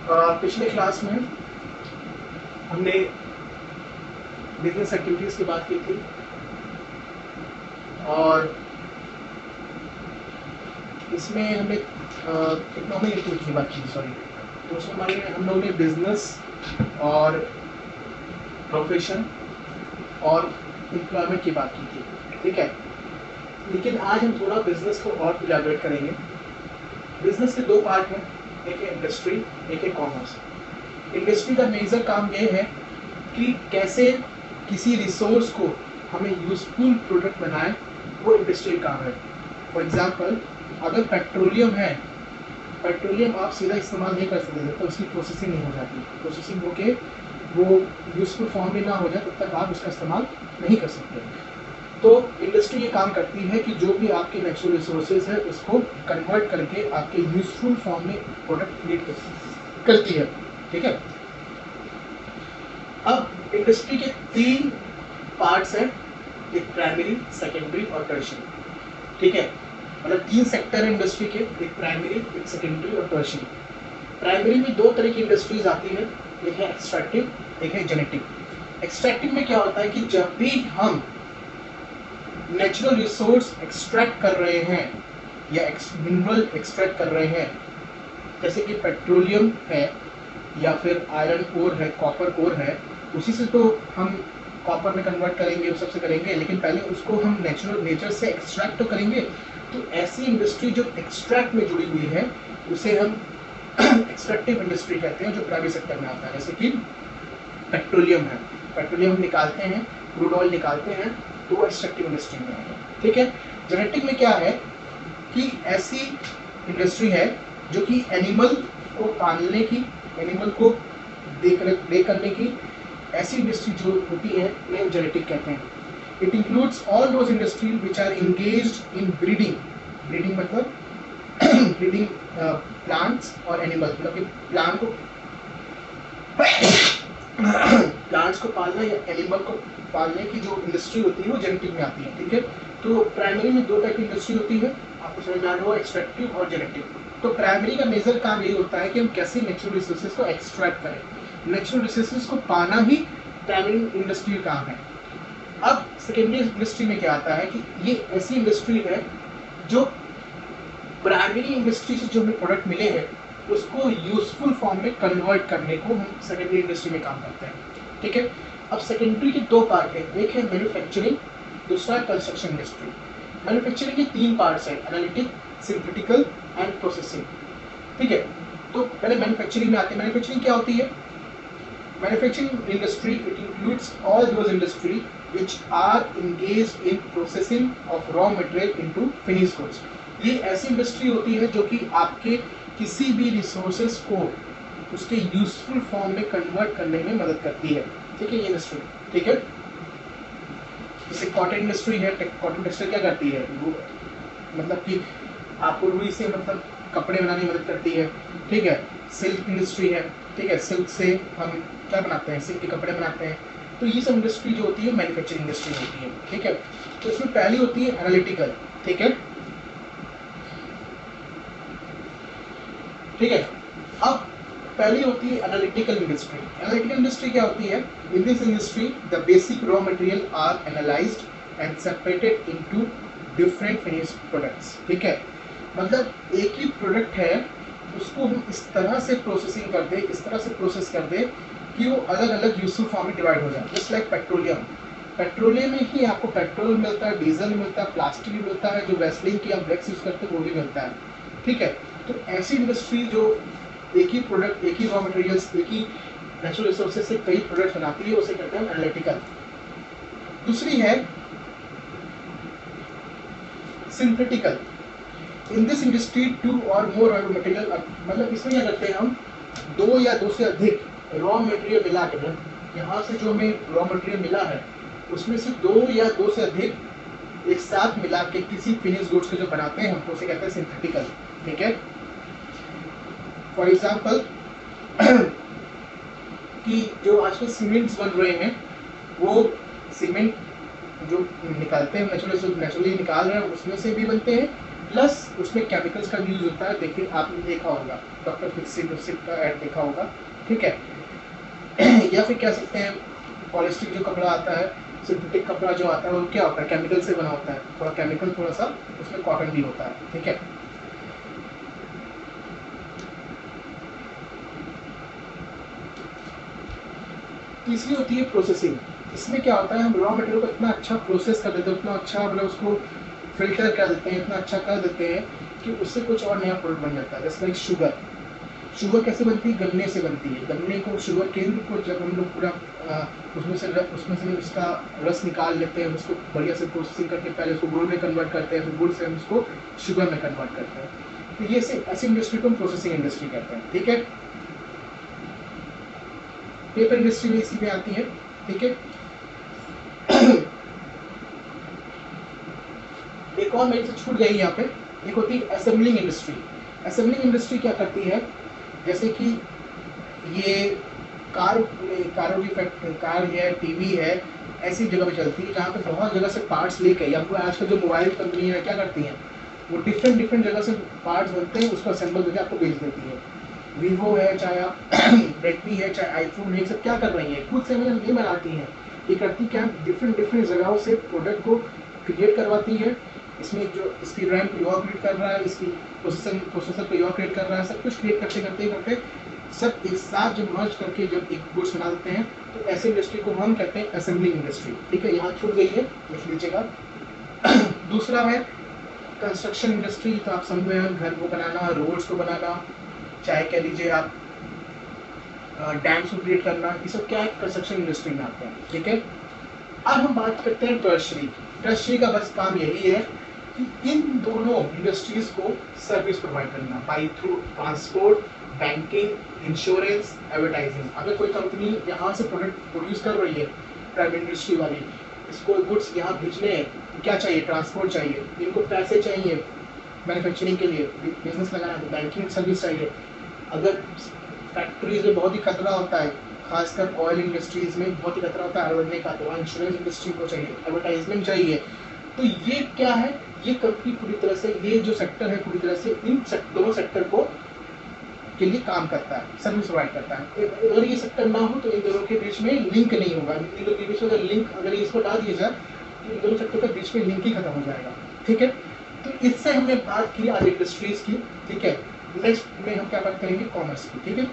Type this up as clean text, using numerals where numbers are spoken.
पिछले क्लास में हमने बिजनेस एक्टिविटीज़ की बात की थी और इसमें हमने इकोनॉमिक एक्टिविटी की बात की, सॉरी। तो उसमें हम लोगों ने बिजनेस और प्रोफेशन और एम्प्लॉयमेंट की बात की थी, ठीक है। लेकिन आज हम थोड़ा बिजनेस को और इलैबोरेट करेंगे। बिजनेस के दो पार्ट हैं, एक है इंडस्ट्री, एक है कॉमर्स। इंडस्ट्री का मेजर काम ये है कि कैसे किसी रिसोर्स को हमें यूजफुल प्रोडक्ट बनाए, वो इंडस्ट्री का काम है। फॉर एग्जांपल, अगर पेट्रोलियम है, पेट्रोलियम आप सीधा इस्तेमाल नहीं कर सकते जब तक उसकी प्रोसेसिंग नहीं हो जाती। प्रोसेसिंग होके वो यूजफुल फॉर्म में ना हो जाए तब तक आप उसका इस्तेमाल नहीं कर सकते। तो इंडस्ट्री ये काम करती है कि जो भी आपके नेचुरल रिसोर्सेज है उसको कन्वर्ट करके आपके यूजफुल फॉर्म में प्रोडक्ट क्रिएट करती है, ठीक है। अब इंडस्ट्री के तीन पार्ट्स हैं, एक प्राइमरी, सेकेंडरी और टर्शियरी, ठीक है। मतलब तीन सेक्टर है इंडस्ट्री के, एक प्राइमरी, एक सेकेंडरी और टर्शियरी। प्राइमरी में दो तरह की इंडस्ट्रीज आती है, एक है एक्सट्रैक्टिव, एक है जेनेटिक। एक्सट्रैक्टिव में क्या होता है कि जब भी हम नेचुरल रिसोर्स एक्सट्रैक्ट कर रहे हैं या मिनरल एक्सट्रैक्ट कर रहे हैं, जैसे कि पेट्रोलियम है या फिर आयरन ओर है, कॉपर ओर है, उसी से तो हम कॉपर में कन्वर्ट करेंगे, उस सबसे करेंगे, लेकिन पहले उसको हम नेचर से एक्सट्रैक्ट तो करेंगे। तो ऐसी इंडस्ट्री जो एक्सट्रैक्ट में जुड़ी हुई है उसे हम एक्सट्रैक्टिव इंडस्ट्री कहते हैं, जो प्राइवेट सेक्टर में आता है। जैसे कि पेट्रोलियम है, पेट्रोलियम निकालते हैं, क्रूड ऑयल निकालते हैं, तो वो एक्सट्रैक्टिव इंडस्ट्री में है, ठीक है। जेनेटिक में क्या है कि ऐसी इंडस्ट्री है जो कि एनिमल को पालने की, एनिमल को देख करने की ऐसी इंडस्ट्री जो होती है उन्हें जेनेटिक कहते हैं। It includes all those industry which are engaged in breeding. Breeding मतलब ब्रीडिंग प्लांट्स और एनिमल, मतलब कि प्लांट्स को पालना या एनिमल को पालने की जो इंडस्ट्री होती है वो जेनेटिक में आती है, ठीक है। तो प्राइमरी में दो टाइप की इंडस्ट्री होती है, आपको समझ में आ रहा होगा, एक्सट्रैक्टिव और जेनेटिक। तो प्राइमरी का मेजर काम यही होता है कि हम कैसे नेचुरल रिसोर्सेज को एक्सट्रैक्ट करें, नेचुरल रिसोर्सेज को पाना ही प्राइमरी इंडस्ट्री का काम है। अब सेकेंडरी इंडस्ट्री में क्या आता है कि ये ऐसी इंडस्ट्री है जो प्राइमरी इंडस्ट्री से जो हमें प्रोडक्ट मिले हैं उसको यूजफुल फॉर्म में कन्वर्ट करने को हम सेकेंडरी इंडस्ट्री में काम करते हैं, ठीक है। अब सेकेंडरी के दो पार्ट है, एक है मैन्युफैक्चरिंग, दूसरा कंस्ट्रक्शन इंडस्ट्री। मैन्युफैक्चरिंग के तीन पार्ट्स हैं, एनालिटिक, सिंथेटिकल एंड प्रोसेसिंग, ठीक है। तो पहले मैन्युफैक्चरिंग में आते हैं। मैन्युफैक्चरिंग क्या होती है? Manufacturing industry it includes all those industry which are engaged in processing of raw material into finished goods। ये ऐसी इंडस्ट्री होती है जो कि आपके किसी भी रिसोर्सेज को उसके यूजफुल फॉर्म में कन्वर्ट करने में मदद करती है, ठीक है, ये इंडस्ट्री, ठीक है। जैसे कॉटन इंडस्ट्री है, कॉटन इंडस्ट्री क्या करती है, वो मतलब कि आपको रुई से मतलब कपड़े बनाने में मदद करती है, ठीक है। सिल्क इंडस्ट्री है, ठीक है, सिल्क से हम क्या बनाते हैं, सिल्क के कपड़े बनाते हैं। तो ये सब इंडस्ट्री जो होती है मैन्युफैक्चरिंग इंडस्ट्री होती है, ठीक है। तो इसमें पहली होती है एनालिटिकल, ठीक है, ठीक है। अब पहली होती है एनालिटिकल इंडस्ट्री। एनालिटिकल इंडस्ट्री क्या होती है? In this industry the basic raw material are analysed and separated into different finished products, ठीक है। मतलब एक ही प्रोडक्ट है, उसको हम इस तरह से प्रोसेसिंग कर दे, इस तरह से प्रोसेस कर दे कि वो अलग अलग यूजफुल फॉर्म में डिवाइड हो जाए। जस्ट लाइक पेट्रोलियम, पेट्रोलियम में ही आपको पेट्रोल मिलता है, डीजल मिलता है, प्लास्टिक भी मिलता है, जो वैसलीन की आप वैक्स यूज करते हैं वो भी मिलता है, ठीक है। तो ऐसी इंडस्ट्री जो एक ही प्रोडक्ट, एक ही रॉ मटेरियल्स, एक ही नेचुरल रिसोर्सेज से कई प्रोडक्ट बनाती है, उसे कहते हैं एनालिटिकल। दूसरी है synthetical. In this industry two और मोर रॉ मटेरियल, मतलब इसमें क्या करते हैं हम, दो या दो से अधिक रॉ मटेरियल मिला के, यहाँ से जो हमें रॉ मटेरियल मिला है उसमें से दो या दो से अधिक एक साथ मिला के किसी फिनिश गुड्स को जो बनाते हैं हम उसे कहते हैं सिंथेटिकल, ठीक है। फॉर एग्जाम्पल कि जो आजकल सीमेंट्स बन रहे हैं, वो सीमेंट जो निकालते हैं नेचुरली निकाल रहे हैं उसमें से भी बनते हैं, प्लस उसमें केमिकल्स का यूज होता है। देखिए आपने देखा होगा डॉक्टर फिक्सिल का ऐड देखा होगा, ठीक है। या फिर कह सकते हैं पॉलिस्टर जो कपड़ा आता है, सिंथेटिक कपड़ा जो आता है वो क्या होता है, केमिकल से बना होता है, थोड़ा केमिकल थोड़ा सा उसमें कॉटन भी होता है, ठीक है। तीसरी होती है प्रोसेसिंग। इसमें क्या होता है, हम रॉ मटेरियल को इतना अच्छा प्रोसेस कर देते हैं, उतना अच्छा मतलब उसको फिल्टर कर देते हैं, इतना अच्छा कर देते हैं कि उससे कुछ और नया प्रोडक्ट बन जाता है। जैसे लाइक शुगर, शुगर कैसे बनती है, गन्ने से बनती है। गन्ने को, शुगर केन को जब हम लोग पूरा उसमें से उसका रस निकाल लेते हैं, उसको बढ़िया से प्रोसेसिंग करके पहले उसको गुड़ में कन्वर्ट करते हैं, फिर गुड़ से हम उसको शुगर में कन्वर्ट करते हैं। तो ये ऐसी इंडस्ट्री को हम प्रोसेसिंग इंडस्ट्री कहते हैं, ठीक है। पेपर इंडस्ट्री भी इसी में आती है, ठीक है। एक और मेरे से छूट गई यहाँ पे, एक होती है असेंबलिंग इंडस्ट्री। असेंबलिंग इंडस्ट्री क्या करती है, जैसे कि ये कारों की फैक्ट्री, कार है, टीवी है, ऐसी जगह पे चलती है जहाँ पे बहुत जगह से पार्ट्स लेके, या फिर आजकल जो मोबाइल कंपनी है क्या करती हैं, वो डिफरेंट जगह से पार्ट्स बनते हैं, उसको असेंबल करके आपको बेच देती है। वीवो है, चाहे आप रेडमी है, चाहे आईफोन है, सब क्या कर रही है, खुद से नहीं बनाती हैं। ये करती क्या, डिफरेंट जगहों से प्रोडक्ट को क्रिएट करवाती है। इसमें जो इसकी रैम को यूआर क्रिएट कर रहा है, इसकी प्रोसेसर को यूआर क्रिएट कर रहा है, सब कुछ क्रिएट करते सब एक साथ जब मर्ज करके जब एक गुड्स बना देते हैं, तो ऐसे इंडस्ट्री को हम कहते हैं असेंबलिंग इंडस्ट्री, ठीक है। यहाँ छूट गई है, लिख लीजिएगा। दूसरा है कंस्ट्रक्शन इंडस्ट्री। तो आप समझ में, घर को बनाना, रोड्स को बनाना, चाहे कह लीजिए आप डैम्स को क्रिएट करना, ये सब क्या है, कंस्ट्रक्शन इंडस्ट्री में आते हैं, ठीक है। अब हम बात करते हैं टर्शरी। टर्शरी का बस काम यही है कि इन दोनों इंडस्ट्रीज को सर्विस प्रोवाइड करना by through transport, banking, insurance, advertising. अगर कोई कंपनी यहाँ से प्रोडक्ट प्रोड्यूस कर रही है, प्राइवेट इंडस्ट्री वाली, इसको गुड्स यहाँ भेजने हैं, क्या चाहिए, ट्रांसपोर्ट चाहिए, इनको पैसे चाहिए मैन्युफैक्चरिंग के लिए, बिजनेस लगाना है, बैंकिंग सर्विस चाहिए। अगर फैक्ट्रीज में बहुत ही खतरा होता है, खासकर ऑयल इंडस्ट्रीज में बहुत ही खतरा होता है बढ़ने का, तो वहाँ इंश्योरेंस इंडस्ट्री को चाहिए, एडवर्टाइजमेंट चाहिए। तो ये क्या है, ये कंपनी पूरी तरह से, ये जो सेक्टर है पूरी तरह से इन दोनों सेक्टर को के लिए काम करता है, सर्विस प्रोवाइड करता है। अगर ये सेक्टर ना हो तो इन दोनों के बीच में लिंक नहीं होगा। इन दोनों के बीच में अगर लिंक, अगर इसको डाल दिया जाए तो इन दोनों सेक्टर के बीच में लिंक ही खत्म हो जाएगा, ठीक है। तो इससे हमने बात की आज इंडस्ट्रीज की, ठीक है। नेक्स्ट में हम क्या बात करेंगे, कॉमर्स की, ठीक है।